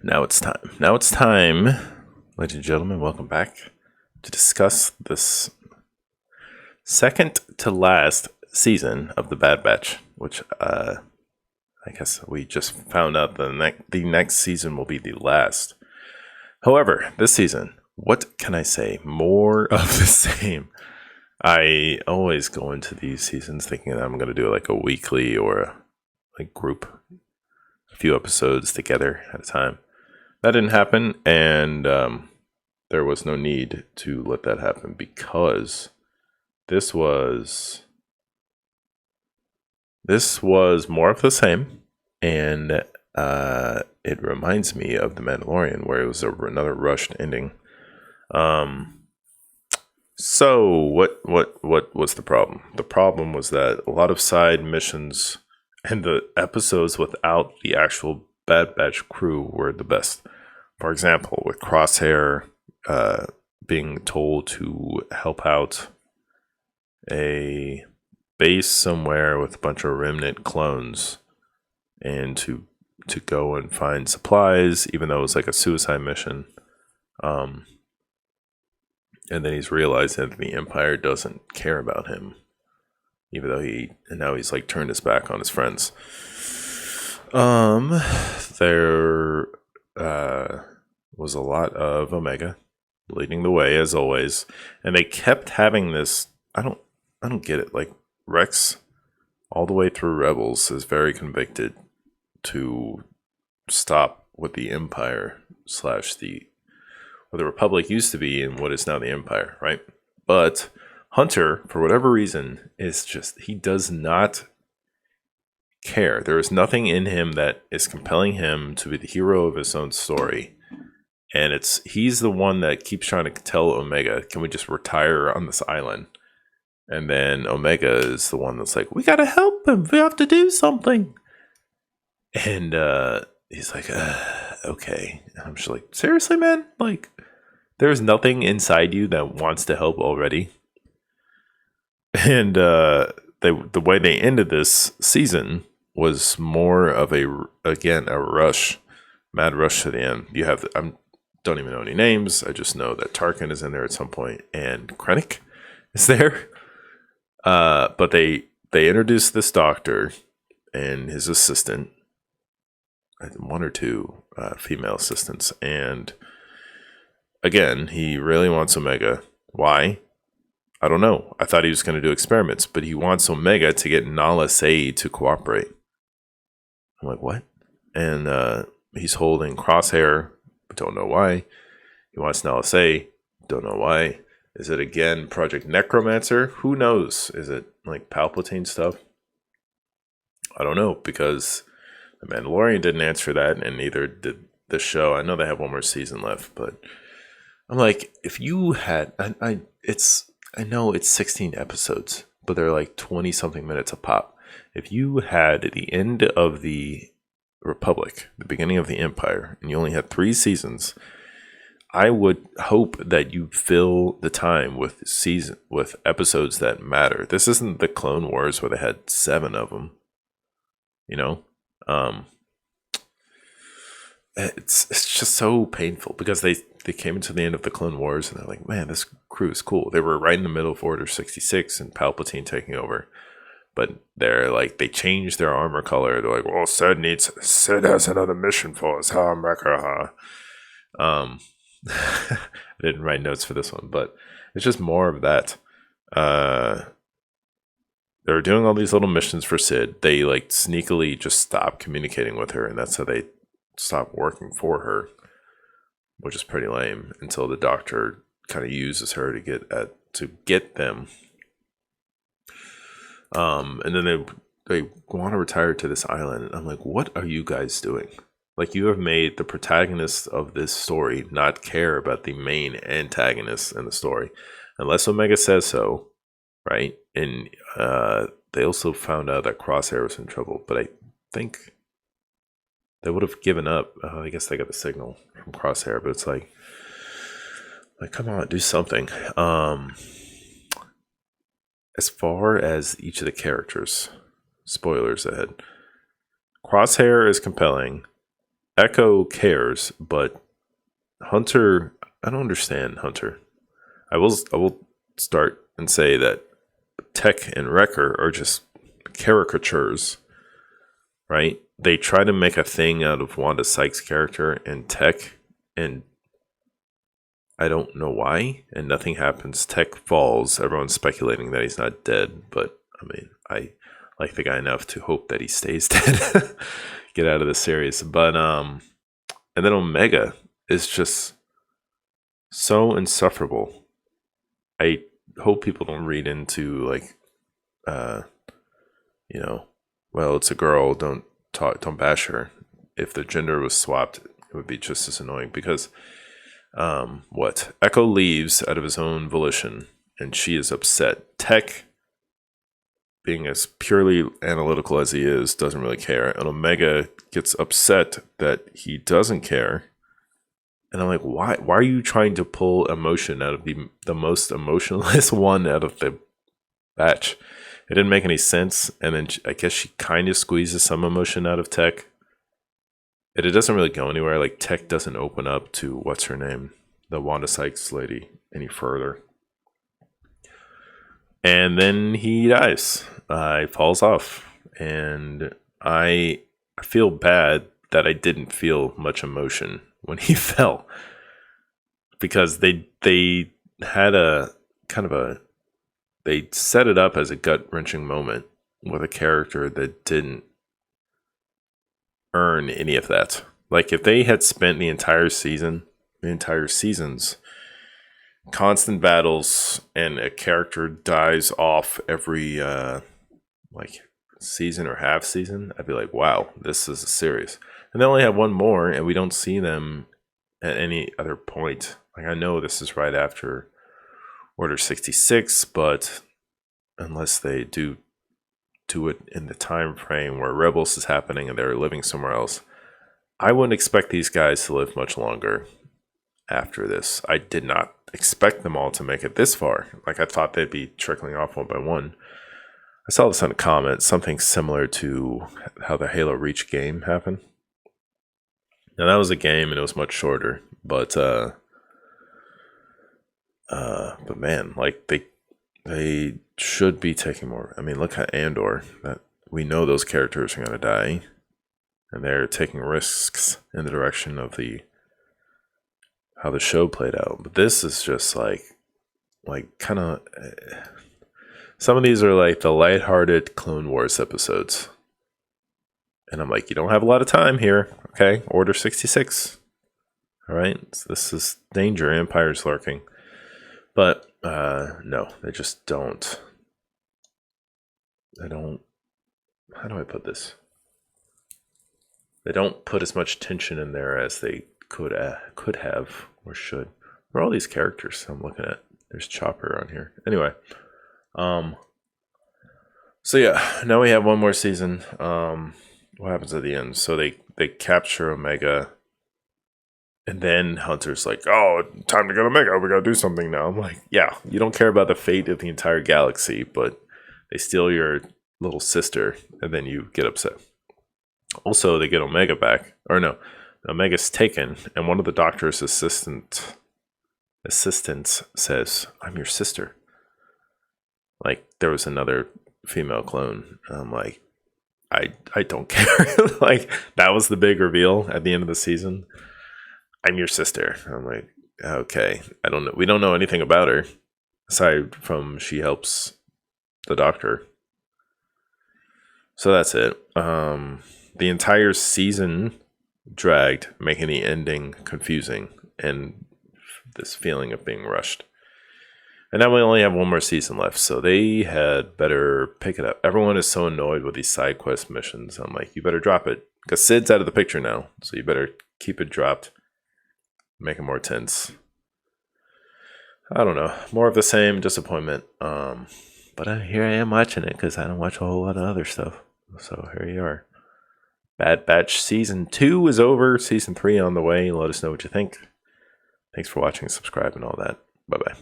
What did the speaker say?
Now it's time. Now it's time, ladies and gentlemen. Welcome back to discuss this second to last season of the Bad Batch, which I guess we just found out the next season will be the last. However, this season, what can I say? More of the same. I always go into these seasons thinking that I'm going to do like a weekly or a group, a few episodes together at a time. That didn't happen, and there was no need to let that happen because this was more of the same, and it reminds me of The Mandalorian, where it was another rushed ending. So what was the problem? The problem was that a lot of side missions and the episodes without the actual Bad Batch crew were the best. For example, with Crosshair being told to help out a base somewhere with a bunch of remnant clones and to go and find supplies, even though it was like a suicide mission. And then he's realized that the Empire doesn't care about him, even though now he's like turned his back on his friends. There was a lot of Omega leading the way as always, and they kept having this. I don't get it. Like Rex, all the way through Rebels, is very convicted to stop what the Empire / what the Republic used to be and what is now the Empire, right? But Hunter, for whatever reason, he does not care. There is nothing in him that is compelling him to be the hero of his own story. And he's the one that keeps trying to tell Omega, can we just retire on this island? And then Omega is the one that's like, we gotta help him. We have to do something. And he's like, okay. And I'm just like, seriously, man? Like, there's nothing inside you that wants to help already. And the way they ended this season was more of a rush, mad rush to the end. You have don't even know any names. I just know that Tarkin is in there at some point and Krennic is there. But they introduced this doctor and his assistant, one or two female assistants, and again, he really wants Omega. Why? I don't know. I thought he was going to do experiments, but he wants Omega to get Nala Se to cooperate. I'm like, what? And he's holding Crosshair. Don't know why. He wants Nala Se. Don't know why. Is it again Project Necromancer? Who knows? Is it like Palpatine stuff? I don't know, because The Mandalorian didn't answer that, and neither did the show. I know they have one more season left, but I'm like, if you had, I know it's 16 episodes, but they're like 20 something minutes a pop. If you had the end of the Republic, the beginning of the Empire, and you only had 3 seasons, I would hope that you fill the time with episodes that matter. This isn't the Clone Wars where they had 7 of them. You know, it's just so painful because they came into the end of the Clone Wars and they're like, man, this crew is cool. They were right in the middle of Order 66 and Palpatine taking over. But they're like, they changed their armor color. They're like, well, Sid has another mission for us. I didn't write notes for this one, but it's just more of that. They were doing all these little missions for Sid. They like sneakily just stopped communicating with her, and that's how they stopped working for her, which is pretty lame. Until the Doctor kind of uses her to get them. And then they want to retire to this island. And I'm like, what are you guys doing? Like, you have made the protagonist of this story not care about the main antagonist in the story, unless Omega says so, right? And they also found out that Crosshair was in trouble, but I think they would have given up. I guess they got the signal from Crosshair, but it's like come on, do something. As far as each of the characters, spoilers ahead. Crosshair is compelling. Echo cares, but Hunter, I don't understand Hunter. I will start and say that Tech and Wrecker are just caricatures, right? They try to make a thing out of Wanda Sykes' character and Tech, and I don't know why, and nothing happens. Tech falls. Everyone's speculating that he's not dead, but I mean, I like the guy enough to hope that he stays dead. Get out of the series. But and then Omega is just so insufferable. I hope people don't read into like uh you know, well, it's a girl, don't bash her. If the gender was swapped, it would be just as annoying because what? Echo leaves out of his own volition and she is upset. Tech, being as purely analytical as he is, doesn't really care. And Omega gets upset that he doesn't care. And I'm like, why are you trying to pull emotion out of the most emotionless one out of the batch? It didn't make any sense. And then I guess she kind of squeezes some emotion out of Tech. And it doesn't really go anywhere. Like, Tech doesn't open up to, what's her name? The Wanda Sykes lady any further. And then he dies. He falls off. And I feel bad that I didn't feel much emotion when he fell. Because they had a kind of a... They set it up as a gut-wrenching moment with a character that didn't earn any of that. Like, if they had spent the entire seasons, constant battles, and a character dies off every like season or half season, I'd be like, wow, this is serious. And they only have one more, and we don't see them at any other point. Like, I know this is right after Order 66, but unless they do it in the time frame where Rebels is happening and they're living somewhere else, I wouldn't expect these guys to live much longer after this. I did not expect them all to make it this far. Like, I thought they'd be trickling off one by one. I saw this on a comment, something similar to how the Halo Reach game happened. Now, that was a game and it was much shorter, but man, like, they should be taking more. I mean, look at Andor. That we know those characters are going to die, and they're taking risks in the direction of how the show played out. But this is just like kind of. Some of these are like the lighthearted Clone Wars episodes, and I'm like, you don't have a lot of time here, okay? Order 66. All right, so this is danger. Empire's lurking. But no, they just don't. They don't. How do I put this? They don't put as much tension in there as they could have or should. Where are all these characters I'm looking at? There's Chopper on here. Anyway, so yeah, now we have one more season. What happens at the end? So they capture Omega. And then Hunter's like, oh, time to get Omega. We got to do something now. I'm like, yeah, you don't care about the fate of the entire galaxy, but they steal your little sister, and then you get upset. Also, they get Omega back. Or no, Omega's taken, and one of the doctor's assistants says, I'm your sister. Like, there was another female clone. I'm like, I don't care. Like, that was the big reveal at the end of the season. I'm your sister. I'm like, okay. I don't know. We don't know anything about her aside from she helps the doctor. So that's it. The entire season dragged, making the ending confusing and this feeling of being rushed. And now we only have one more season left, so they had better pick it up. Everyone is so annoyed with these side quest missions. I'm like, you better drop it. Because Sid's out of the picture now, so you better keep it dropped. Make it more tense. I don't know. More of the same, disappointment. But here I am watching it because I don't watch a whole lot of other stuff. So here you are. Bad Batch Season 2 is over. Season 3 on the way. Let us know what you think. Thanks for watching, subscribe, and all that. Bye-bye.